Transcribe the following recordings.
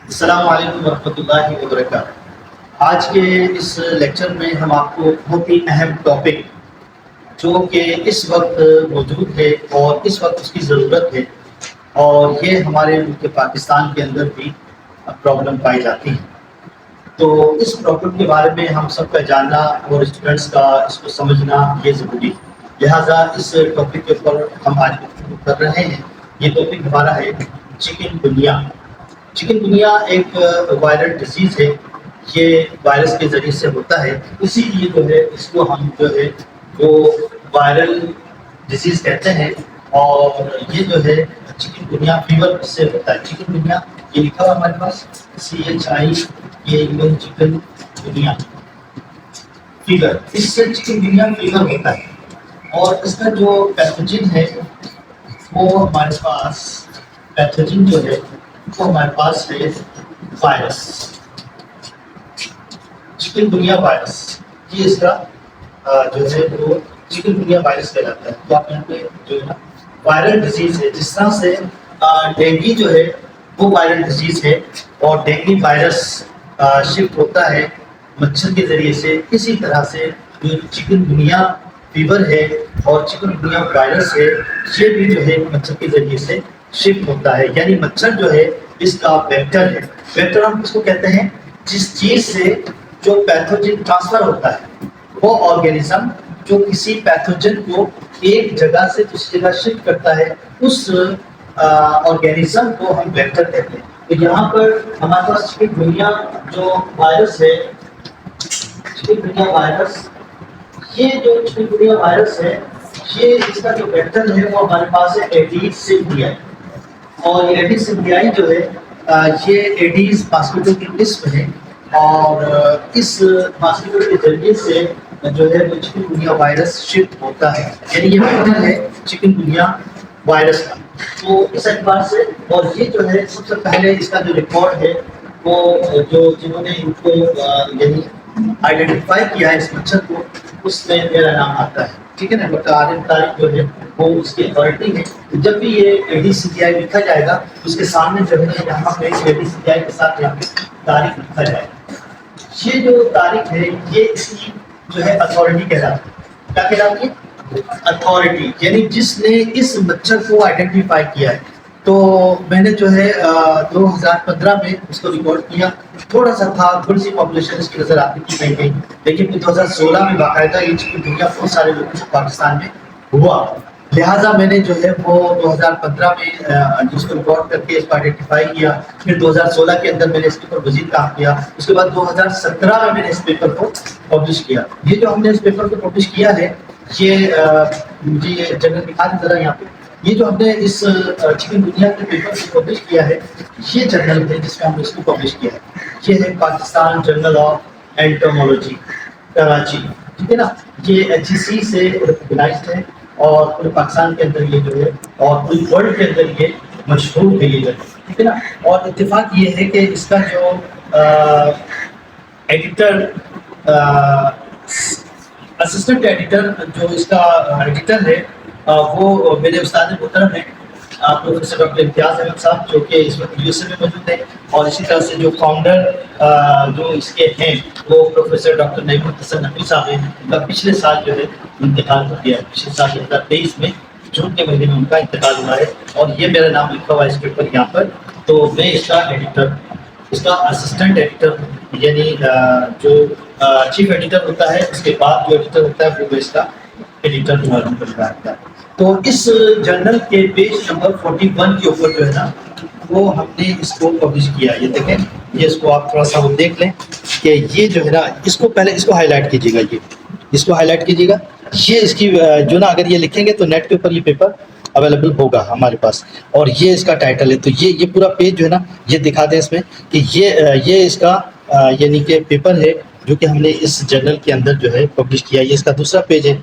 السلام علیکم ورحمۃ اللہ وبرکاتہ۔ آج کے اس لیکچر میں ہم آپ کو بہت ہی اہم ٹاپک جو کہ اس وقت موجود ہے اور اس وقت اس کی ضرورت ہے، اور یہ ہمارے ملک پاکستان کے اندر بھی پرابلم پائی جاتی ہے، تو اس پرابلم کے بارے میں ہم سب کا جاننا اور اسٹوڈنٹس کا اس کو سمجھنا یہ ضروری ہے۔ لہٰذا اس ٹاپک کے اوپر ہم آج گفتگو کر رہے ہیں۔ یہ ٹاپک ہمارا ہے چکن گنیا۔ چکن گنیا ایک وائرل ڈیزیز ہے، یہ وائرس کے ذریعے سے ہوتا ہے، اسی لیے جو ہے اس کو ہم جو ہے وہ وائرل ڈیزیز کہتے ہیں۔ اور یہ جو ہے چکن گنیا فیور سے ہوتا ہے۔ چکن گنیا یہ لکھا ہوا ہمارے پاس CHI، یہ چکن گنیا فیور، اس سے چکن گنیا فیور ہوتا ہے۔ اور اس کا جو پیتھوجن ہے وہ ہمارے پاس پیتھوجن جو ہے وہ ہمارے پاس ہے وائرس، چکن گنیا وائرس۔ یہ اس کا جو ہے وہ چکن گنیا وائرس کہلاتا ہے۔ تو آپ یہاں پہ جو ہے نا وائرل ڈیزیز ہے، جس طرح سے ڈینگی جو ہے وہ وائرل ڈیزیز ہے، اور ڈینگی وائرس شفٹ ہوتا ہے مچھر کے ذریعے سے، اسی طرح سے جو چکن گنیا فیور ہے اور چکن گنیا وائرس ہے، یہ بھی جو ہے مچھر کے ذریعے سے شفٹ ہوتا ہے۔ یعنی مچھر جو ہے اس کا ویکٹر ہے۔ ویکٹر ہم کس کو کہتے ہیں؟ جس چیز سے جو پیتھوجن ٹرانسفر ہوتا ہے، وہ آرگینزم جو کسی پیتھوجن کو ایک جگہ سے دوسری جگہ شفٹ کرتا ہے، اس آرگینزم کو ہم ویکٹر کہتے ہیں۔ تو یہاں پر ہمارے پاس چکن گنیا جو وائرس ہے، چکن گنیا وائرس، یہ جو چکن گنیا وائرس ہے، یہ اس کا جو ویکٹر ہے وہ ہمارے پاس ہے ایڈیز سمبیائی۔ اور یہ ایڈیز سمبیائی جو ہے یہ ایڈیز ماسکیٹو کی قسم ہے، اور اس ماسکیٹو کے ذریعے سے جو ہے وہ چکن گنیا وائرس شفٹ ہوتا ہے۔ یعنی یہ ویکٹر ہے چکن گنیا وائرس کا۔ تو اس اعتبار سے، اور یہ جو ہے سب سے پہلے اس کا جو ریکارڈ ہے وہ جو جنہوں نے ان کو یعنی آئیڈینٹیفائی کیا ہے اس مچھر کو، اس میں میرا نام آتا ہے، ٹھیک ہے نا۔ ڈاکٹر عارف طارق جو ہے وہ اس کی اتھارٹی ہے۔ جب بھی یہ ADCTI لکھا جائے گا اس کے سامنے جو ہے یہاں پہ ADCTI کے ساتھ یہاں پہ تاریخ لکھا جائے گا۔ یہ جو تاریخ ہے یہ اس کی جو ہے اتھارٹی کہلاتی ہے۔ کیا کہلاتی ہے؟ اتھارٹی، یعنی جس نے اس مچھر کو آئیڈینٹیفائی کیا ہے۔ تو میں نے جو ہے 2015 میں اس کو ریکارڈ کیا، تھوڑا سا تھا، تھوڑی سی پاپولیشن اس کی نظر آتی تھی کہیں کہیں، لیکن 2016 میں باقاعدہ یہ چکن گنیا بہت سارے لوگوں کو پاکستان میں ہوا۔ لہٰذا میں نے جو ہے وہ 2015 میں جس کو ریکارڈ کر کے اس کو آئیڈینٹیفائی کیا، پھر 2016 کے اندر میں نے اس کے اوپر مزید کام کیا، اس کے بعد 2017 میں نے اس پیپر کو پبلش کیا۔ یہ جو ہم نے اس پیپر کو پبلش کیا ہے، یہ مجھے یہ جنرل دکھا دیں ذرا یہاں پہ۔ یہ جو ہم نے اس چکن گنیا کے پیپر کو پبلش کیا ہے، یہ جرنل ہے جس میں ہم نے اس کو پبلش کیا ہے۔ یہ ہے Pakistan general of entomology Karachi, ٹھیک ہے نا۔ یہ HEC سے ریکگنائزڈ ہے، اور پورے پاکستان کے اندر یہ جو ہے اور پوری ورلڈ کے اندر یہ مشہور ہے یہ جرنل، ٹھیک ہے نا۔ اور اتفاق یہ ہے کہ اس کا جو ایڈیٹر، اسسٹنٹ ایڈیٹر، جو اس کا ایڈیٹر ہے وہ میرے استاد محترم ہیں پروفیسر ڈاکٹر امتیاز احمد صاحب، جو کہ اس وقت USA میں موجود ہے۔ اور اسی طرح سے جو فاؤنڈر جو اس کے ہیں وہ پروفیسر ڈاکٹر نعیم الحسن نقوی صاحب ہیں۔ ان کا پچھلے سال جو ہے انتقال ہو گیا ہے، پچھلے سال 2023 میں جون کے مہینے میں ان کا انتقال ہوا ہے، اور یہ میرا نام لکھا ہوا ہے اس پیپر یہاں پر۔ تو میں اس کا ایڈیٹر، اس کا اسسٹنٹ ایڈیٹر، یعنی جو چیف ایڈیٹر ہوتا ہے اس کے بعد جو ایڈیٹر ہوتا ہے وہ اس کا ایڈیٹر معلوم کرتا ہے۔ تو اس جرنل کے پیج نمبر 41 کے اوپر جو ہے نا وہ ہم نے اس کو پبلش کیا۔ یہ دیکھیں، یہ اس کو آپ تھوڑا سا وہ دیکھ لیں کہ یہ جو ہے نا، اس کو پہلے اس کو ہائی لائٹ کیجیے گا، یہ اس کو ہائی لائٹ کیجیے گا۔ یہ اس کی جو نا اگر یہ لکھیں گے تو نیٹ کے اوپر یہ پیپر اویلیبل ہوگا ہمارے پاس، اور یہ اس کا ٹائٹل ہے۔ تو یہ پورا پیج جو ہے نا یہ دکھا دیں اس میں کہ یہ اس کا یعنی کہ پیپر ہے جو کہ ہم نے اس جرنل کے اندر جو ہے پبلش کیا۔ یہ اس کا دوسرا پیج ہے،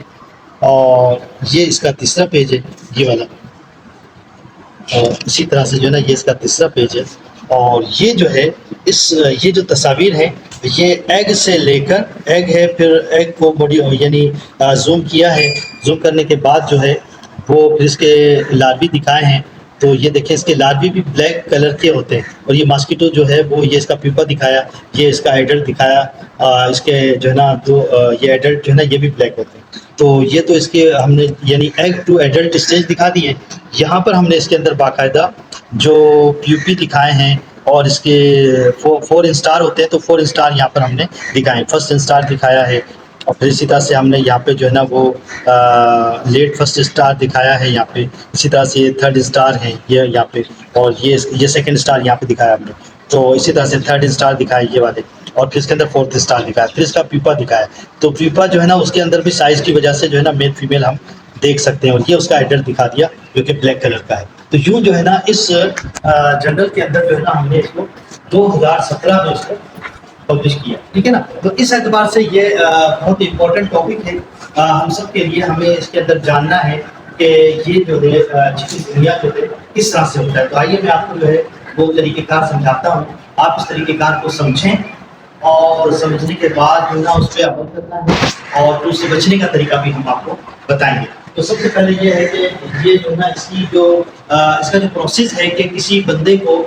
اور یہ اس کا تیسرا پیج ہے، یہ والا۔ اور اسی طرح سے جو ہے نا یہ اس کا تیسرا پیج ہے۔ اور یہ جو ہے یہ جو تصاویر ہیں، یہ ایگ سے لے کر، ایگ ہے، پھر ایگ کو بڑی یعنی زوم کیا ہے، زوم کرنے کے بعد جو ہے وہ پھر اس کے لاروی دکھائے ہیں، تو یہ دیکھیں اس کے لاروی بھی بلیک کلر کے ہوتے ہیں، اور یہ ماسکیٹو جو ہے وہ یہ اس کا پیپا دکھایا، یہ اس کا ایڈلٹ دکھایا، اس کے جو ہے نا یہ ایڈلٹ جو ہے نا یہ بھی بلیک ہوتے ہیں۔ تو یہ تو اس کے ہم نے یعنی ایگ ٹو ایڈلٹ اسٹیج دکھا دیے۔ یہاں پر ہم نے اس کے اندر باقاعدہ جو پیوپی دکھائے ہیں، اور اس کے 4 انسٹار ہوتے ہیں، تو 4 انسٹار یہاں پر ہم نے دکھائے، فرسٹ انسٹار دکھایا ہے، اور پھر اسی طرح سے ہم نے یہاں پہ جو ہے نا وہ لیٹ فرسٹ اسٹار دکھایا ہے یہاں پہ، اسی طرح سے یہ تھرڈ اسٹار ہیں یہ یہاں پہ، اور یہ سیکنڈ اسٹار یہاں پہ دکھایا ہم نے، تو اسی طرح سے تھرڈ اسٹار دکھایا یہ والے، اور پھر اس کے اندر فورتھ اسٹار دکھایا، پھر اس کا پیپا دکھایا۔ تو پیپا جو ہے نا اس کے اندر بھی سائز کی وجہ سے جو ہے نا میل فیمیل ہم دیکھ سکتے ہیں، اور یہ اس کا ایڈلٹ دکھا دیا جو کہ بلیک کلر کا ہے۔ تو یوں جو ہے نا اس جنرل کے اندر جو ہے نا ہم نے اس کو 2017 میں اس کو پبلش کیا، ٹھیک ہے نا۔ تو اس اعتبار سے یہ بہت امپورٹنٹ ٹاپک ہے ہم سب کے لیے، ہمیں اس کے اندر جاننا ہے کہ یہ جو ہے چکن گنیا جو ہے کس طرح سے ہوتا ہے۔ تو آئیے میں آپ کو جو ہے وہ طریقہ کار سمجھاتا ہوں، آپ اس طریقہ کار کو سمجھیں، اور سمجھنے کے بعد جو ہے نا اس پہ عمل کرنا ہے، اور اس سے بچنے کا طریقہ بھی ہم آپ کو بتائیں گے۔ تو سب سے پہلے یہ ہے کہ یہ جو ہے نا اس کا جو پروسیس ہے کہ کسی بندے کو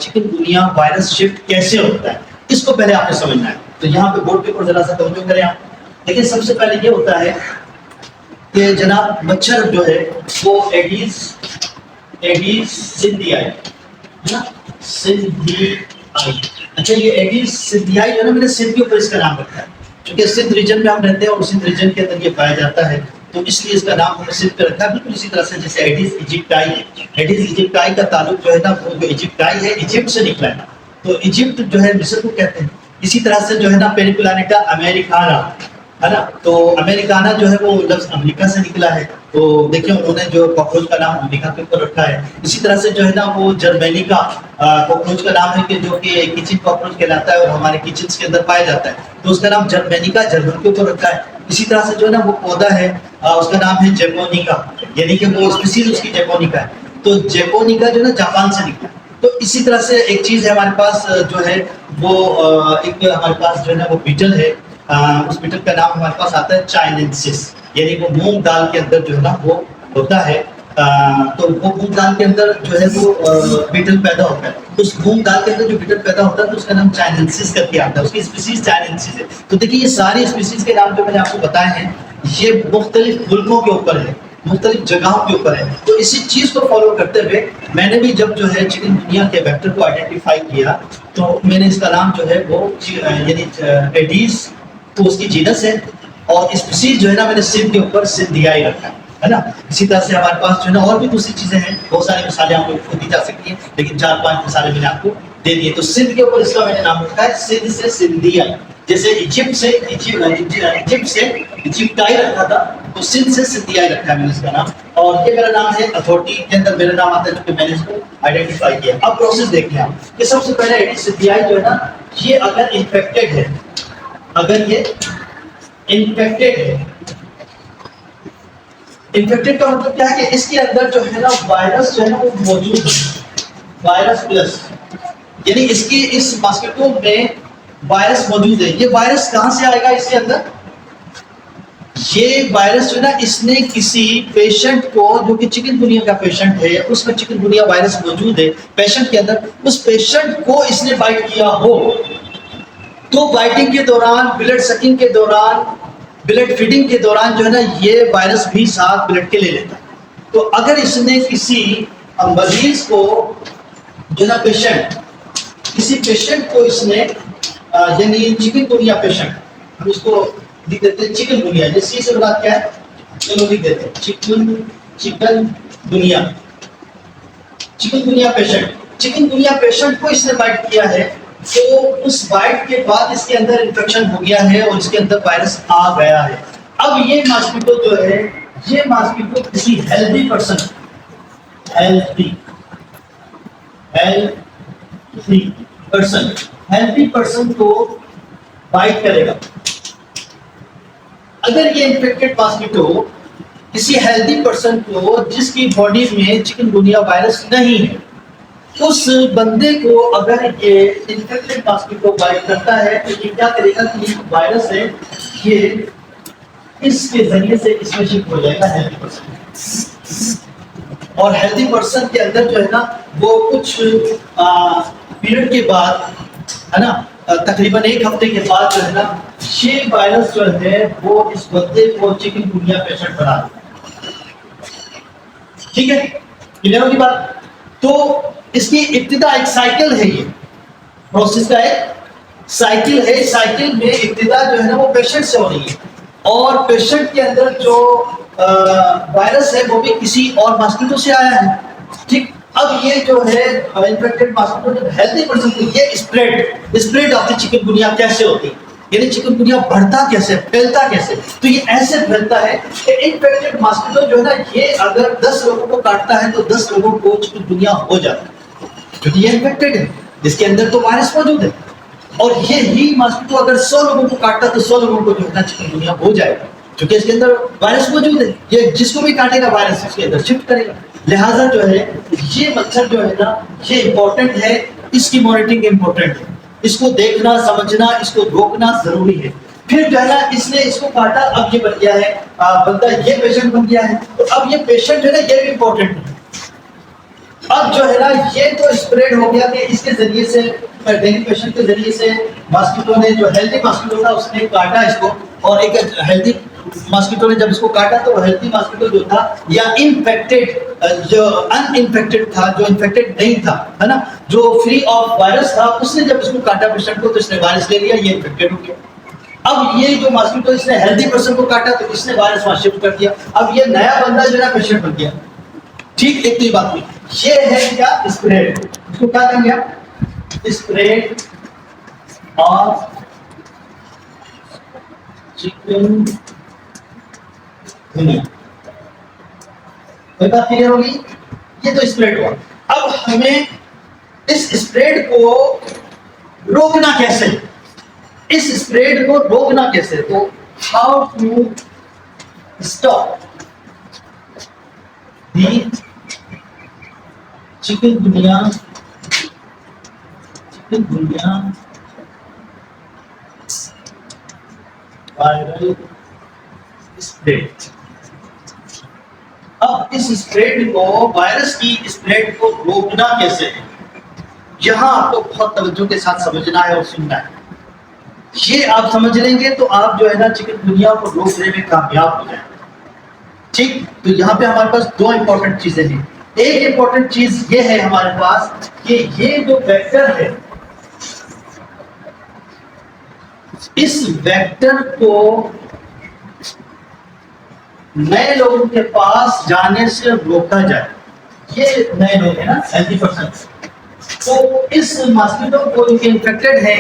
چکن گنیا وائرس شفٹ کیسے ہوتا ہے، اس کو پہلے آپ نے سمجھنا ہے۔ تو یہاں پہ بورڈ کے اوپر ذرا سا توجہ کریں آپ، لیکن سب سے پہلے یہ ہوتا ہے کہ جناب مچھر جو ہے وہ ایڈیز سندھیائی ہے نا، سندھیائی۔ اچھا یہ ایڈیز سندھیائی جو ہے نا میں نے سندھ کے اوپر اس کا نام رکھا ہے، چونکہ سندھ ریجن میں ہم رہتے ہیں اور سندھ ریجن کے اندر یہ پایا جاتا ہے، تو اس لیے اس کا نام ہم نے سندھ پہ رکھا ہے۔ بالکل اسی طرح سے جیسے ایڈیز ایجپٹائی ہے، ایڈیز ایجپٹائی کا تعلق جو ہے نا وہ جو ایجپٹائی ہے ایجپٹ سے نکلا ہے، تو ایجپٹ جو ہے مصر کو کہتے ہیں۔ اسی طرح سے جو ہے نا پیریپلانیٹا امریکانا ہے نا، تو امریکانا جو ہے وہ لفظ امریکہ سے نکلا ہے، تو دیکھیں انہوں نے جو کاکروچ کا نام امریکہ کے اوپر رکھا ہے۔ اسی طرح سے جو ہے نا وہ جرمینی کا کاکروچ کا نام ہے کہ جو کہ کچن کاکروچ کہلاتا ہے اور ہمارے کچنس کے اندر پایا جاتا ہے، تو اس کا نام جرمینیکا جرمن کے اوپر رکھا ہے۔ اسی طرح سے جو ہے نا وہ پودا ہے اس کا نام ہے جیپونیکا، یعنی کہ وہ اسپیسیز اس کی جیپونیکا ہے، تو جیپونیکا جو ہے نا جاپان سے نکلا۔ تو اسی طرح سے ایک چیز ہے ہمارے پاس جو ہے وہ ایک ہمارے پاس جو ہے نا وہ بیٹل ہے، اس بیٹل کا نام ہمارے پاس آتا ہے چائننسس، یعنی وہ مونگ دال کے اندر جو ہے نا وہ ہوتا ہے، تو وہ مونگ دال کے اندر جو ہے وہ بیٹل پیدا ہوتا ہے، اس مونگ دال کے اندر جو بیٹل پیدا ہوتا ہے تو اس کا نام چائننسس کر کے آتا ہے، اس کی اسپیسیز چائننسس ہے۔ تو دیکھیے یہ ساری اسپیسیز کے نام جو میں نے آپ کو بتائے ہیں یہ مختلف ملکوں کے اوپر ہے، مختلف جگہوں کے اوپر ہے۔ تو اسی چیز کو فالو کرتے ہوئے میں نے بھی جب جو ہے چکن گنیا کے ویکٹر کو آئیڈینٹیفائی کیا تو میں نے اس کا نام جو ہے وہ یعنی ایڈیز تو اس کی جینس ہے، اور اسپیسیز جو ہے نا میں نے سندھ کے اوپر سندھیائی رکھا ہے نا۔ اسی طرح سے ہمارے پاس جو ہے نا اور بھی دوسری چیزیں ہیں، بہت ساری مثالیں آپ کو دی جا سکتی ہیں، لیکن 4-5 مثالیں میں نے آپ کو دے دی ہیں۔ تو سندھ کے اوپر اس کا میں نے نام رکھا ہے سندھ سے سندھیائی، جیسے ایجپٹ سے ایجپٹائی رکھا تھا تو سندھ سے سندھیائی رکھا ہے میں نے اس کا نام، اور یہ میرا نام ہے اتھارٹی کے اندر میرا نام آتا ہے جو کہ میں نے اس کو آئیڈینٹیفائی کیا۔ اب پروسیس دیکھیں آپ کہ سب سے پہلے ایڈیز سندھیائی جو ہے نا یہ اگر انفیکٹڈ ہے، اگر یہ انفیکٹڈ ہے، انفیکٹڈ کا مطلب کیا ہے کہ اس کے اندر جو ہے نا وائرس جو ہے نا وہ موجود ہے، وائرس پلس، یعنی اس کی اس ماسکیٹو میں وائرس موجود ہے۔ یہ وائرس کہاں سے آئے گا اس کے اندر؟ یہ وائرس جو ہے نا اس نے کسی پیشنٹ کو جو کہ چکن گنیا کا پیشنٹ ہے، اس میں چکن گنیا وائرس موجود ہے پیشنٹ کے اندر، اس پیشنٹ کو اس نے بائٹ کیا ہو تو بائٹنگ کے دوران، بلڈ سکنگ کے دوران، بلڈ فیڈنگ کے دوران جو ہے نا یہ وائرس بھی ساتھ بلڈ کے لے لیتا ہے۔ تو اگر اس نے کسی مریض کو جو ہے نا کسی پیشنٹ کو اس نے یعنی چکن گنیا پیشنٹ، ہم اس کو لکھ دیتے ہیں چکن گنیا، جیسے سے مراد کیا ہے، چلو لکھ دیتے ہیں چکن گنیا پیشنٹ کو اس نے بائٹ کیا ہے، تو اس بائٹ کے بعد اس کے اندر انفیکشن ہو گیا ہے اور اس کے اندر وائرس آ گیا ہے۔ اب یہ ماسکیٹو جو ہے، یہ ماسکیٹو کسی ہیلتھی پرسن کو بائٹ کرے گا۔ اگر یہ انفیکٹڈ ماسکیٹو کسی ہیلتھی پرسن کو جس کی باڈی میں چکن گنیا وائرس نہیں ہے، اس بندے کو اگر یہ انفیکٹڈ ماسکیٹو بائٹ کرتا ہے تو یہ کیا کرے گا کہ یہ وائرس ہے یہ اس کے ذریعے سے اس میں شفٹ ہو جائے گا ہیلتھی پرسن، اور ہیلدی پرسن کے اندر جو ہے نا وہ کچھ پیریڈ کے بعد ہے نا تقریباً 1 ہفتے کے بعد جو ہے نا یہ وائرس جو ہے وہ اس بندے کو چکن گنیا پیشنٹ بنا دیتا ہے. ٹھیک ہے، کلیئر ہوگی بات؟ تو اس کی ابتدا ایک سائیکل ہے، یہ پروسیس کا ایک سائیکل ہے. سائیکل میں ابتدا جو ہے نا وہ پیشنٹ سے ہو رہی ہے، اور پیشنٹ کے اندر جو وائرس ہے وہ بھی کسی اور ماسکیٹو سے آیا ہے. ٹھیک، اب یہ جو ہے انفیکٹڈ ماسکیٹو جب ہیلتھی پرسن کو یہ اسپریڈ آف دی چکن گنیا کیسے ہوتی ہے، یعنی چکن گنیا بڑھتا کیسے، پھیلتا کیسے؟ تو یہ ایسے پھیلتا ہے کہ انفیکٹڈ ماسکیٹو جو ہے نا یہ اگر 10 لوگوں کو کاٹتا ہے تو 10 لوگوں کو چکن گنیا ہو جاتا ہے، کیونکہ یہ انفیکٹڈ ہے، جس کے اندر تو وائرس موجود ہے. اور یہی ماسکیٹو اگر 100 لوگوں کو کاٹتا تو 100 لوگوں کو جو ہے نا چکن گنیا ہو جائے گا، کیونکہ اس کے اندر وائرس موجود ہے. یہ جس کو بھی کاٹے گا وائرس اس کے اندر شفٹ کرے گا. لہٰذا جو ہے یہ مچھر جو ہے نا یہ امپورٹنٹ ہے، اس کی مانیٹرنگ امپورٹنٹ ہے، اس کو دیکھنا سمجھنا اس کو روکنا ضروری ہے. پھر جو ہے نا اس نے اس کو کاٹا، اب یہ بن گیا ہے بندہ، یہ پیشنٹ بن گیا ہے. تو اب یہ پیشنٹ جو ہے نا یہ بھی امپورٹنٹ ہے. اب جو ہے نا یہ تو اسپریڈ ہو گیا کہ اس کے ذریعے سے ڈینگی پیشنٹ کے ذریعے سے ماسکیٹو نے جو ہیلدی ماسکیٹو تھا اس نے کاٹا اس کو، اور ایک ہیلدی ماسکیٹو نے جب اس کو کاٹا تو وہ ہیلدی ماسکیٹو جو تھا یا انفیکٹڈ جو ان انفیکٹڈ تھا، جو انفیکٹڈ نہیں تھا ہے نا، جو فری آف وائرس تھا، اس نے جب اس کو کاٹا پیشنٹ کو تو اس نے وائرس لے لیا، یہ انفیکٹڈ ہو گیا. اب یہ جو ماسکیٹو اس نے ہیلدی پرسن کو کاٹا تو اس نے وائرس وہاں شفٹ کر دیا، اب یہ نیا بندہ جو ہے نا پیشنٹ بن گیا. ٹھیک، ایک تو یہ بات ہوئی. یہ ہے کیا اسپریڈ، اس کو کیا کہیں گے آپ؟ Spread of chikungunya. کوئی بات کلیئر ہوگی؟ یہ تو اسپریڈ ہوا. اب ہمیں اس اسپریڈ کو روکنا کیسے، اس اسپریڈ کو روکنا کیسے؟ تو how to stop the chikungunya viral spread. اب اس اسپریڈ کو، وائرس کی اسپریڈ کو روکنا کیسے ہے، یہاں آپ کو بہت توجہ کے ساتھ سمجھنا ہے اور سننا ہے. یہ آپ سمجھ لیں گے تو آپ جو ہے نا چکن گنیا کو روکنے میں کامیاب ہو جائیں. ٹھیک، تو یہاں پہ ہمارے پاس 2 امپورٹنٹ چیزیں ہیں. ایک امپورٹنٹ چیز یہ ہے ہمارے پاس کہ یہ جو ویکٹر ہے اس ویکٹر کو نئے لوگوں کے پاس جانے سے روکا جائے. یہ نئے لوگ ہیں نا 70%، تو اس ماسکیٹو کو جو کہ انفیکٹڈ ہے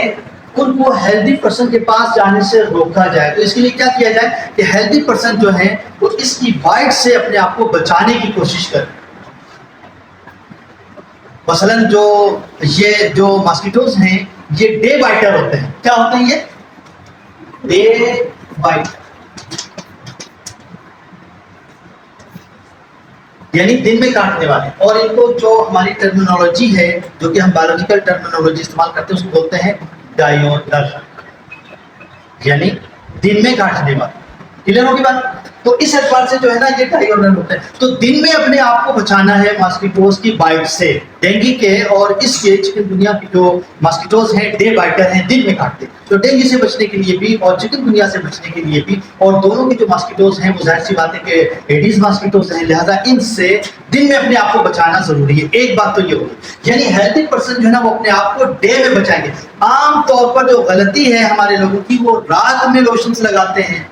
ان کو ہیلدی پرسن کے پاس جانے سے روکا جائے. تو اس کے لیے کیا کیا جائے کہ ہیلدی پرسن جو ہے وہ اس کی بائٹ سے اپنے آپ کو بچانے کی کوشش کرے. مثلاً یہ جو ماسکیٹوز ہیں یہ ڈے بائٹر ہوتے ہیں. کیا ہوتے ہیں یہ؟ ڈے بائٹر، یعنی دن میں کاٹنے والے. اور ان کو جو ہماری ٹرمینالوجی ہے جو کہ ہم بایولوجیکل ٹرمینالوجی استعمال کرتے ہیں اس کو بولتے ہیں ڈائیورنل، یعنی دن میں کاٹنے والے. کلیئر ہوگی بات؟ تو اس اعتبار سے جو ہے نا یہ ڈائیورنل ہوتا ہے. تو دن میں اپنے آپ کو بچانا ہے ماسکیٹوز کی بائٹ سے، ڈینگی کے اور اس کے چکن گنیا کی جو ماسکیٹوز ہیں ڈے بائٹر ہیں، دن میں کاٹتے ہیں. تو ڈینگی سے بچنے کے لیے بھی اور چکن گنیا سے بچنے کے لیے بھی، اور دونوں کی جو ماسکیٹوز ہیں وہ ظاہر سی بات ہے کہ ایڈیز ماسکیٹوز ہیں، لہذا ان سے دن میں اپنے آپ کو بچانا ضروری ہے. ایک بات تو یہ ہوگی، یعنی ہیلتھی پرسن جو ہے نا وہ اپنے آپ کو ڈے میں بچائیں گے. عام طور پر جو غلطی ہے ہمارے لوگوں کی، وہ رات میں لوشنز لگاتے ہیں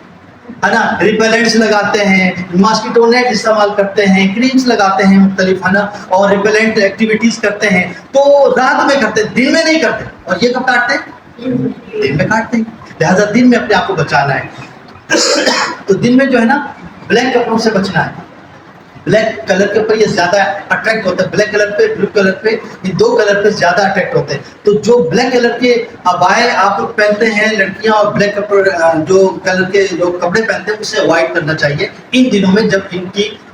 ہے نا، ریپیلنٹس لگاتے ہیں، ماسکیٹو نیٹ استعمال کرتے ہیں، کریمز لگاتے ہیں مختلف ہے نا، اور ریپیلنٹ ایکٹیویٹیز کرتے ہیں. تو رات میں کرتے ہیں، دن میں نہیں کرتے. اور یہ کب کاٹتے ہیں؟ دن میں کاٹتے ہیں. لہٰذا دن میں اپنے آپ کو بچانا ہے. تو دن میں جو ہے نا بلیک کپڑوں سے بچنا ہے. بلیک کلر کے اوپر یہ زیادہ اٹریکٹ ہوتا ہے، بلیک کلر پہ، بلو کلر پہ، یہ 2 کلر پہ زیادہ اٹریکٹ ہوتے ہیں. تو جو بلیک کلر کے ابائے آپ لوگ پہنتے ہیں لڑکیاں، اور بلیک کپڑے جو کلر کے جو کپڑے پہنتے ہیں اسے اوائڈ کرنا چاہیے ان دنوں میں جب ان کی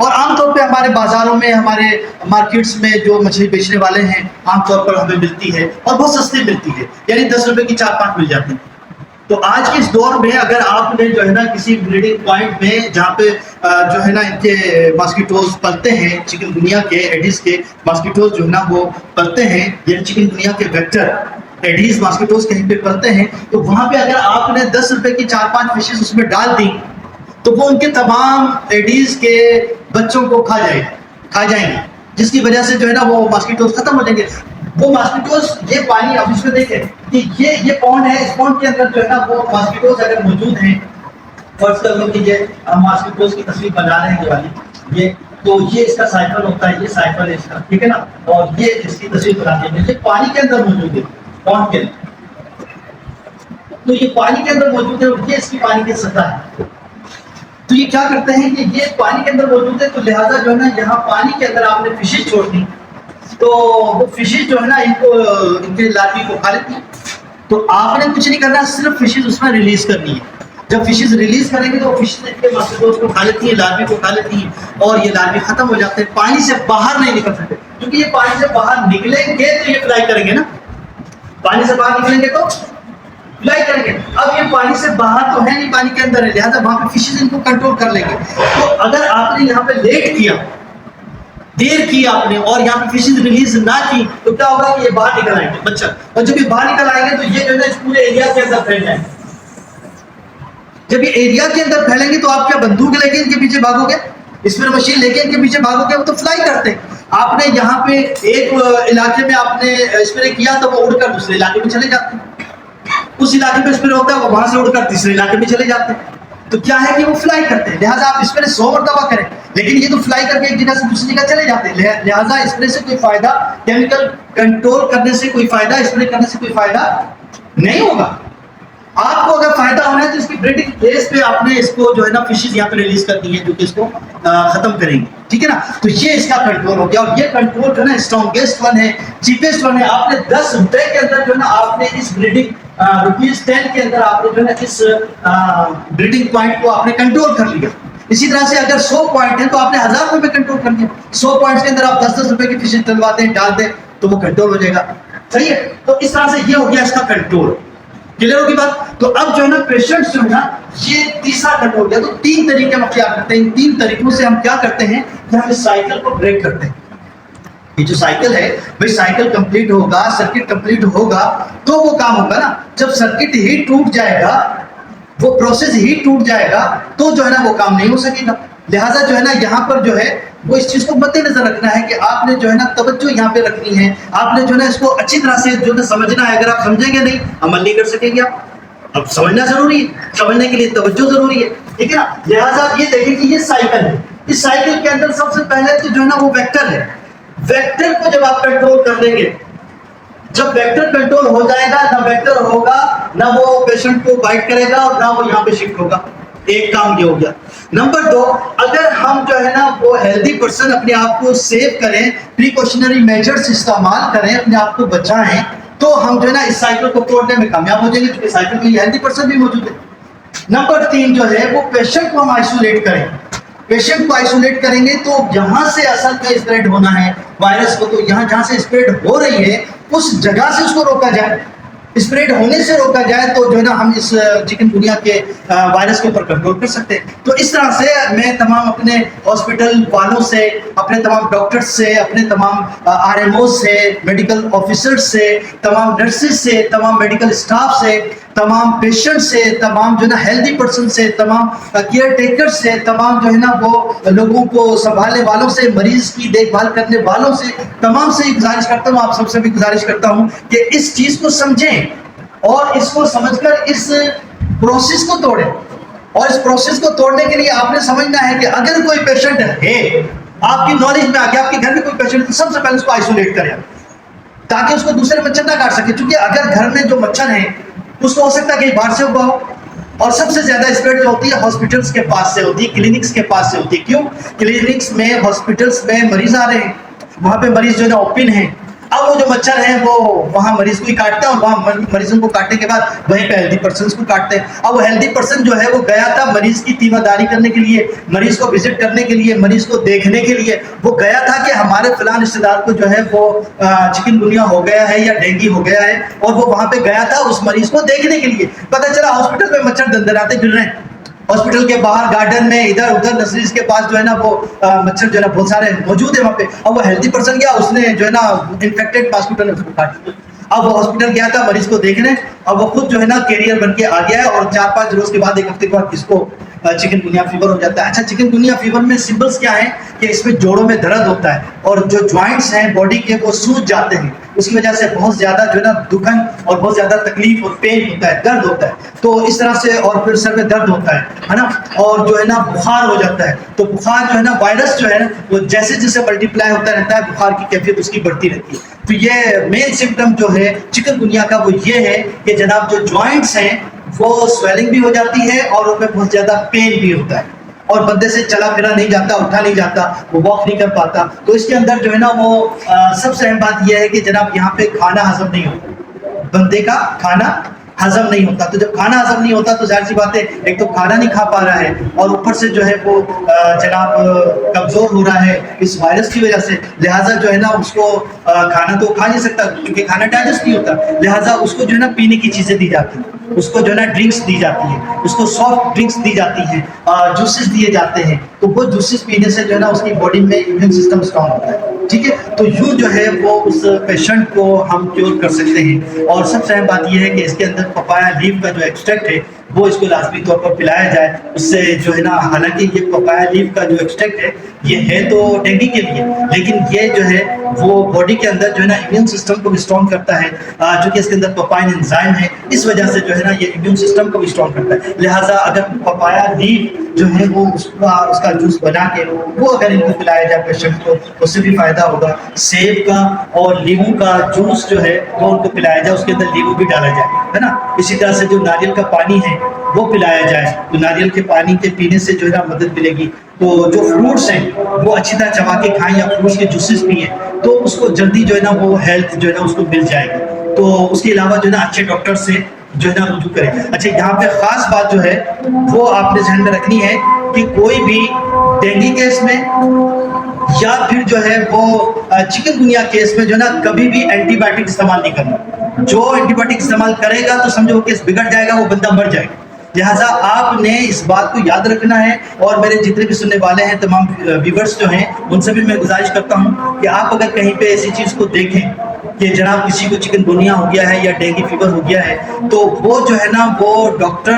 اور عام طور پہ ہمارے بازاروں میں ہمارے مارکیٹس میں جو مچھلی بیچنے والے ہیں عام طور پر ہمیں ملتی ہے اور بہت سستی ملتی ہے، یعنی 10 روپے کی 4-5 مل جاتی ہیں۔ تو آج کے اس دور میں اگر آپ نے جو ہے نا کسی بریڈنگ پوائنٹ میں جہاں پہ جو ہے نا ان کے ماسکیٹوز پلتے ہیں، چکن گنیا کے ایڈیز کے ماسکیٹوز جو ہے نا وہ پلتے ہیں، یعنی چکن گنیا کے ویکٹر ایڈیز ماسکیٹوز کہیں پہ پلتے ہیں، تو وہاں پہ اگر آپ نے 10 روپے کی 4-5 فشز اس میں ڈال دی تو وہ ان کے تمام ایڈیز کے بچوں کو کھا جائیں گے، جس کی وجہ سے جو ہے نا وہ ماسکیٹوز ختم ہو جائیں گے۔ وہ ماسکیٹوز یہ پانی اب اس میں دیکھیں کہ یہ پونڈ ہے، اس پونڈ کے اندر جو ہے نا وہ ماسکیٹوز اگر موجود ہیں، فرض کر لو کہ یہ ہم ماسکیٹوز کی تصویر بنا رہے ہیں یہ والی، یہ تو یہ اس کا سائیکل ہوتا ہے، یہ سائیکل ہے اس کا، ٹھیک ہے نا، اور یہ اس کی تصویر بناتے ہیں، یہ پانی کے اندر موجود ہے، پونڈ کے اندر، تو یہ پانی کے اندر موجود ہے اور یہ اس کی پانی کی سطح ہے۔ تو یہ کیا کرتے ہیں کہ یہ پانی کے اندر موجود ہے، تو لہٰذا جو ہے نا یہاں پانی کے اندر آپ نے فشز چھوڑ دی تو وہ فشز جو ہے نا ان کے لاروی کو کھا لیتی ہیں۔ تو آپ نے کچھ نہیں کرنا، صرف فشز اس میں ریلیز کرنی ہے۔ جب فشز ریلیز کریں گے تو فشز ان کے ماسکیٹوز کو کھا لیتی ہیں، لاروی کو کھا لیتی ہیں، اور یہ لاروی ختم ہو جاتے ہیں، پانی سے باہر نہیں نکل سکتے، کیونکہ یہ پانی سے باہر نکلیں گے تو یہ فلائی کریں گے نا، پانی سے باہر نکلیں گے تو فلائی کریں گے۔ اب یہ پانی سے باہر تو ہے نہیں، پانی کے اندر ہے، لہٰذا وہاں پہ فشز ان کو کنٹرول کر لیں گے۔ تو اگر آپ نے یہاں پہ لیٹ کیا، دیر کی آپ نے، اور یہاں پہ فشز ریلیز نہ کی، تو کیا ہوگا کہ یہ باہر نکل آئیں گے بچہ، اور جب یہ باہر نکل آئیں گے تو یہ جو ہے نا اس پورے ایریا کے اندر پھیل جائیں گے۔ جب یہ ایریا کے اندر پھیلیں گے تو آپ کیا بندوق لے کے ان کے پیچھے بھاگو گے، اسپرے مشین لے کے ان کے پیچھے بھاگو گے؟ وہ تو فلائی کرتے ہیں۔ آپ نے یہاں پہ ایک علاقے میں آپ نے اسپرے کیا تو وہ اڑ کر دوسرے علاقے میں چلے جاتے ہیں، اس علاقے میں اسپرے ہوتا ہے وہ وہاں سے اڑ کر تیسرے علاقے میں چلے جاتے ہیں۔ تو کیا ہے کہ وہ فلائی کرتے ہیں، لہٰذا آپ اسپرے 100 مرتبہ کریں لیکن یہ تو فلائی کر کے ایک جگہ سے دوسری جگہ چلے جاتے ہیں، لہٰذا اسپرے سے کوئی فائدہ، کیمیکل کنٹرول کرنے سے کوئی فائدہ، اسپرے کرنے سے کوئی فائدہ نہیں ہوگا۔ آپ کو اگر فائدہ ہونا ہے تو اس کی بریڈنگ پلیس پہ آپ نے اس کو جو ہے نا فشز یہاں پہ ریلیز کر دی ہے جو کہ اس کو ختم کریں گے، ٹھیک ہے نا۔ تو یہ اس کا کنٹرول ہو گیا، اور یہ کنٹرول جو ہے نا اسٹرانگیسٹ ون ہے، چیپسٹ ون ہے۔ آپ نے 10 روپے کے اندر جو ہے نا آپ نے اس بریڈنگ ₹10 کے اندر آپ نے جو ہے نا اس بریڈنگ پوائنٹ کو آپ نے کنٹرول کر لیا۔ اسی طرح سے اگر 100 پوائنٹ ہیں تو آپ نے 1000 روپے میں کنٹرول کر لیا۔ 100 پوائنٹس کے اندر آپ 10-10 روپے کی فشز ڈلوا دیں، ڈال دیں تو وہ کنٹرول ہو جائے گا، صحیح ہے۔ تو اس طرح سے یہ ہو گیا اس کا کنٹرول، کلیئر ہوگی بات۔ تو اب جو ہے نا پیشنٹس جو ہے نا یہ تیسرا کنٹرول ہو گیا۔ تو 3 طریقے ہم اختیار کرتے ہیں، ان 3 طریقوں سے ہم کیا کرتے ہیں کہ ہم اس سائیکل کو بریک کرتے ہیں۔ یہ جو سائیکل ہے بھائی، سائیکل کمپلیٹ ہوگا، سرکٹ کمپلیٹ ہوگا تو وہ کام ہوگا نا۔ جب سرکٹ ہی ٹوٹ جائے گا، وہ پروسیس ہی ٹوٹ جائے گا تو جو ہے نا وہ کام نہیں ہو سکے گا۔ لہٰذا جو ہے نا یہاں پر جو ہے وہ اس چیز کو مد نظر رکھنا ہے کہ آپ نے جو ہے نا توجہ یہاں پہ رکھنی ہے، آپ نے جو ہے نا اس کو اچھی طرح سے جو ہے سمجھنا ہے۔ اگر آپ سمجھیں گے نہیں، عمل نہیں کر سکیں گے آپ۔ اب سمجھنا ضروری ہے، سمجھنے کے لیے توجہ ضروری ہے، ٹھیک ہے نا۔ لہٰذا یہ دیکھیں کہ یہ سائیکل ہے، اس سائیکل کے اندر سب سے پہلے تو جو ہے نا وہ ویکٹر ہے۔ ویکٹر کو جب آپ کنٹرول کر دیں گے، جب ویکٹر کنٹرول ہو جائے گا، نہ ویکٹر ہوگا، نہ وہ پیشنٹ کو بائٹ کرے گا اور نہ وہ یہاں پہ شفٹ ہوگا۔ ایک کام یہ ہو گیا۔ نمبر 2، اگر ہم جو ہے نا وہ ہیلدی پرسن اپنے آپ کو سیو کریں، پریکاشنری میجرز استعمال کریں، اپنے آپ کو بچائیں، تو ہم جو ہے نا اس سائیکل کو توڑنے میں کامیاب ہو جائیں گے، کیونکہ سائیکل میں ہیلدی پرسن بھی موجود ہے۔ نمبر 3 جو ہے وہ پیشنٹ کو ہم آئسولیٹ کریں۔ پیشنٹ کو آئسولیٹ کریں گے تو یہاں سے اصل کا اسپریڈ ہونا ہے وائرس کو، تو یہاں جہاں سے اسپریڈ ہو رہی ہے اس جگہ سے اس کو روکا جائے، اسپریڈ ہونے سے روکا جائے، تو جو ہے نا ہم اس چکن گنیا کے وائرس کے اوپر کنٹرول کر سکتے ہیں۔ تو اس طرح سے میں تمام اپنے ہاسپٹل والوں سے، اپنے تمام ڈاکٹرز سے، اپنے تمام RMOs سے، میڈیکل آفیسرز سے، تمام نرسز سے، تمام میڈیکل اسٹاف سے، تمام پیشنٹ سے، تمام جو ہے نا ہیلدی پرسن سے، تمام کیئر ٹیکر سے، تمام جو ہے نا وہ لوگوں کو سنبھالنے والوں سے، مریض کی دیکھ بھال کرنے والوں سے، تمام سے گزارش کرتا ہوں، آپ سب سے بھی گزارش کرتا ہوں کہ اس چیز کو سمجھیں اور اس کو سمجھ کر اس پروسیس کو توڑیں۔ اور اس پروسیس کو توڑنے کے لیے آپ نے سمجھنا ہے کہ اگر کوئی پیشنٹ ہے، آپ کی نالج میں آ گیا، آپ کے گھر میں کوئی پیشنٹ ہے، تو سب سے پہلے اس کو آئسولیٹ کریں تاکہ اس کو دوسرے مچھر نہ کاٹ سکے، کیونکہ اگر گھر میں جو مچھر ہیں اس کو ہو سکتا ہے کہ باہر سے ہوا ہو، اور سب سے زیادہ اسپریڈ جو ہوتی ہے ہاسپٹلس کے پاس سے ہوتی ہے، کلینکس کے پاس سے ہوتی ہے۔ کیوں؟ کلینکس میں، ہاسپٹلس میں مریض آ رہے ہیں، وہاں پہ مریض جو ہے نا اوپن ہیں، اب وہ جو مچھر ہیں وہ وہاں مریض کو ہی کاٹتے ہیں اور وہاں مریضوں کو کاٹنے کے بعد وہیں پہ ہیلدی پرسنس کو کاٹتے ہیں. اب وہ ہیلدی پرسن جو ہے وہ گیا تھا مریض کی تیمارداری کرنے کے لیے, مریض کو وزٹ کرنے کے لیے, مریض کو دیکھنے کے لیے. وہ گیا تھا کہ ہمارے فلاں رشتے دار کو جو ہے وہ چکن گنیا ہو گیا ہے یا ڈینگی ہو گیا ہے, اور وہ وہاں پہ گیا تھا اس مریض کو دیکھنے کے لیے. پتہ چلا ہاسپٹل میں مچھر دندراتے پھر رہے ہیں, ہاسپٹل کے باہر گارڈن میں ادھر ادھر نرسریز کے پاس جو ہے نا وہ مچھر جو ہے نا بہت سارے موجود ہیں وہاں پہ. اب وہ ہیلدی پرسن گیا, اس نے جو ہے نا انفیکٹڈ ماسکیٹو نے اس کو کاٹ دیا. اب وہ ہاسپٹل گیا تھا مریض کو دیکھنے, اب وہ خود جو ہے نا کیریئر بن کے آ گیا ہے, اور 4-5 روز کے بعد, 1 ہفتے کے بعد اس کو چکن گنیا فیور ہو جاتا ہے. اچھا, چکن گنیا فیور میں سمپلس کیا ہیں کہ اس میں جوڑوں میں درد ہوتا ہے اور جو جوائنٹس ہیں باڈی کے وہ سوج جاتے ہیں, اس کی وجہ سے بہت زیادہ جو ہے نا دکھن اور بہت زیادہ تکلیف اور پین ہوتا ہے, درد ہوتا ہے. تو اس طرح سے, اور پھر سر میں درد ہوتا ہے نا, اور جو ہے نا بخار ہو جاتا ہے. تو بخار جو ہے نا وائرس جو ہے نا وہ جیسے جیسے ملٹیپلائی ہوتا رہتا ہے, بخار کی کیفیت اس کی بڑھتی رہتی ہے. تو یہ مین سمپٹم جو ہے چکن گنیا کا وہ یہ ہے کہ جناب جو جوائنٹس ہیں وہ سویلنگ بھی ہو جاتی ہے اور ان میں بہت زیادہ پین بھی ہوتا ہے, اور بندے سے چلا پھرا نہیں جاتا, اٹھا نہیں جاتا, وہ واک نہیں کر پاتا. تو اس کے اندر جو ہے نا وہ سب سے اہم بات یہ ہے کہ جناب یہاں پہ کھانا ہضم نہیں ہوتا, بندے کا کھانا ہضم نہیں ہوتا. تو جب کھانا ہضم نہیں ہوتا تو ظاہر سی بات ہے ایک تو کھانا نہیں کھا پا رہا ہے, اور اوپر سے جو ہے وہ جناب کمزور ہو رہا ہے اس وائرس کی وجہ سے. لہٰذا جو ہے نا اس کو کھانا تو کھا نہیں سکتا کیونکہ کھانا ڈائجسٹ نہیں ہوتا. لہٰذا اس کو جو ہے نا پینے کی چیزیں دی جاتی ہیں, اس کو جو ہے نا ڈرنکس دی جاتی ہیں, اس کو سافٹ ڈرنکس دی جاتی ہیں, جوسز دیے جاتے ہیں. تو وہ جوسز پینے سے جو ہے نا اس کی باڈی میں امیون سسٹم اسٹرانگ ہوتا ہے. ٹھیک ہے, تو یوں جو ہے وہ اس پیشنٹ کو ہم کیور کر سکتے ہیں. اور سب سے اہم بات یہ ہے کہ اس کے اندر پپایا لیف کا جو ایکسٹریکٹ ہے وہ اس کو لازمی طور پر پلایا جائے. اس سے جو ہے نا, حالانکہ یہ پپایا لیف کا جو ایکسٹریکٹ ہے یہ ہے تو ڈینگی کے لیے, لیکن یہ جو ہے وہ باڈی کے اندر جو ہے نا امیون سسٹم کو بھی اسٹرانگ کرتا ہے, چونکہ اس کے اندر پپائن انزائم ہے, اس وجہ سے جو ہے نا یہ امیون سسٹم کو بھی اسٹرانگ کرتا ہے. لہٰذا اگر پپایا لیف جو ہے وہ اس کا جوس بنا کے وہ اگر ان کو پلایا جائے پیشنٹ کو, اس سے بھی فائدہ ہوگا. سیب کا اور لیمو کا جوس جو ہے وہ ان کو پلایا جائے, اس کے اندر لیمو بھی ڈالا جائے, ہے نا. اسی طرح سے جو ناریل کا پانی ہے وہ پلایا جائے, تو ناریل کے پانی کے پینے سے جو ہے نا مدد ملے گی. تو جو فروٹس ہیں وہ اچھی طرح چبا کے کھائیں یا فروٹس کے جوسز پئیں, تو اس کو جلدی جو ہے نا وہ ہیلتھ جو ہے نا اس کو مل جائے گی. تو اس کے علاوہ جو ہے نا اچھے ڈاکٹر سے جو ہے نا رجوع کریں. اچھا, یہاں پہ خاص بات جو ہے وہ آپ نے ذہن میں رکھنی ہے کہ کوئی بھی ڈینگی کیس میں یا پھر جو ہے وہ چکن گنیا کیس میں جو ہے نا کبھی بھی اینٹی بایوٹک استعمال نہیں کرنا. جو اینٹی بایوٹک استعمال کرے گا تو سمجھو کیس بگڑ جائے گا, وہ بندہ مر جائے گا. لہٰذا آپ نے اس بات کو یاد رکھنا ہے, اور میرے جتنے بھی سننے والے ہیں تمام ویورز جو ہیں ان سے بھی میں گزارش کرتا ہوں کہ آپ اگر کہیں پہ ایسی چیز کو دیکھیں کہ جناب کسی کو چکن گنیا ہو گیا ہے یا ڈینگی فیور ہو گیا ہے, تو وہ جو ہے نا وہ ڈاکٹر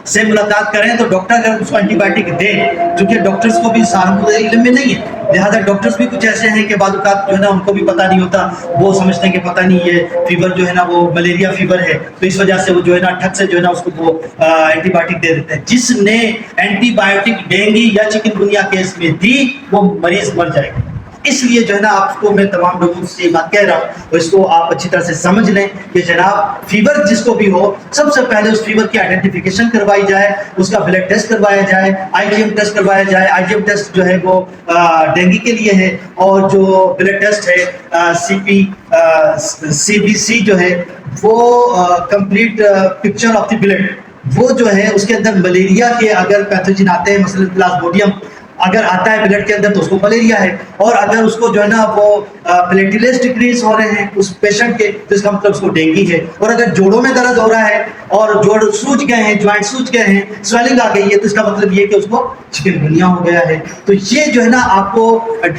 سے ملاقات کریں. تو ڈاکٹر اگر اس کو اینٹی بایوٹک دے, کیونکہ ڈاکٹرز کو بھی سارا علم میں نہیں ہے, لہٰذا ڈاکٹرز بھی کچھ ایسے ہیں کہ بعض اوقات جو ہے نا ان کو بھی پتہ نہیں ہوتا, وہ سمجھتے ہیں کہ پتہ نہیں یہ فیور جو ہے نا وہ ملیریا فیور ہے, تو اس وجہ سے وہ جو ہے نا ٹھک سے جو ہے نا اس کو وہ اینٹی بایوٹک دے دیتے ہیں. جس نے اینٹی بایوٹک ڈینگی یا چکن گنیا کیس میں دی وہ مریض مر جائے گا. اس لیے جو ہے نا آپ کو میں تمام لوگوں سے یہ بات کہہ رہا ہوں, اور اس کو آپ اچھی طرح سے سمجھ لیں کہ جناب فیور جس کو بھی ہو, سب سے پہلے اس فیور کی آئیڈینٹیفیکیشن کروائی جائے, اس کا بلڈ ٹیسٹ کروایا جائے, IgM ٹیسٹ کروایا جائے. IgM ٹیسٹ جو ہے وہ ڈینگی کے لیے ہے, اور جو بلڈ ٹیسٹ ہے CBC جو ہے وہ complete picture of the blood, وہ جو ہے اس کے اندر ملیریا کے اگر پیتھوجن آتے ہیں, مثلا پلازموڈیم اگر آتا ہے بلڈ کے اندر تو اس کو ملیریا ہے, اور اگر اس کو جو ہے نا وہ پلیٹلیٹس ڈکریز ہو رہے ہیں اس پیشنٹ کے تو اس کا مطلب اس کو ڈینگی ہے. اور اگر جوڑوں میں درد ہو رہا ہے اور جوڑ سوج گئے ہیں, جوائنٹ سوج گئے ہیں, سویلنگ آ گئی ہے, تو اس کا مطلب یہ کہ اس کو چکن گنیا ہو گیا ہے. تو یہ جو ہے نا آپ کو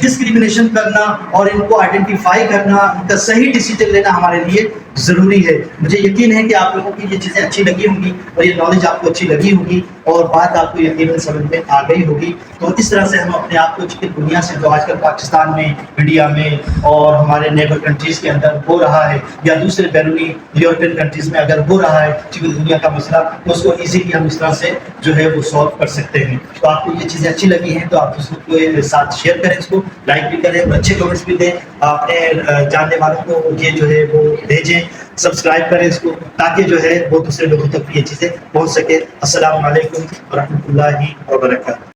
ڈسکریمنیشن کرنا اور ان کو آئیڈینٹیفائی کرنا, ان کا صحیح ڈیسیجن لینا ہمارے لیے ضروری ہے. مجھے یقین ہے کہ آپ لوگوں کی یہ چیزیں اچھی لگی ہوں گی اور یہ نالج آپ کو اچھی لگی ہوگی اور بات آپ کو یقیناً سمجھ میں آ گئی ہوگی. تو اس طرح سے ہم اپنے آپ کو چکن گنیا سے جو آج کل پاکستان میں, انڈیا میں اور ہمارے نیبر کنٹریز کے اندر ہو رہا ہے, یا دوسرے بیرونی یورپین کنٹریز میں اگر ہو رہا ہے چکن گنیا کا مسئلہ, تو اس کو ایزیلی ہم اس طرح سے جو ہے وہ سالو کر سکتے ہیں. تو آپ کو یہ چیزیں اچھی لگی ہیں تو آپ اس کو ساتھ شیئر کریں, اس کو لائک بھی کریں, اور اچھے کمنٹس بھی دیں, اپنے جاننے والوں کو یہ جو ہے وہ بھیجیں, سبسکرائب کریں اس کو, تاکہ جو ہے وہ دوسرے لوگوں تک یہ چیزیں پہنچ سکے. السلام علیکم ورحمۃ اللہ وبرکاتہ.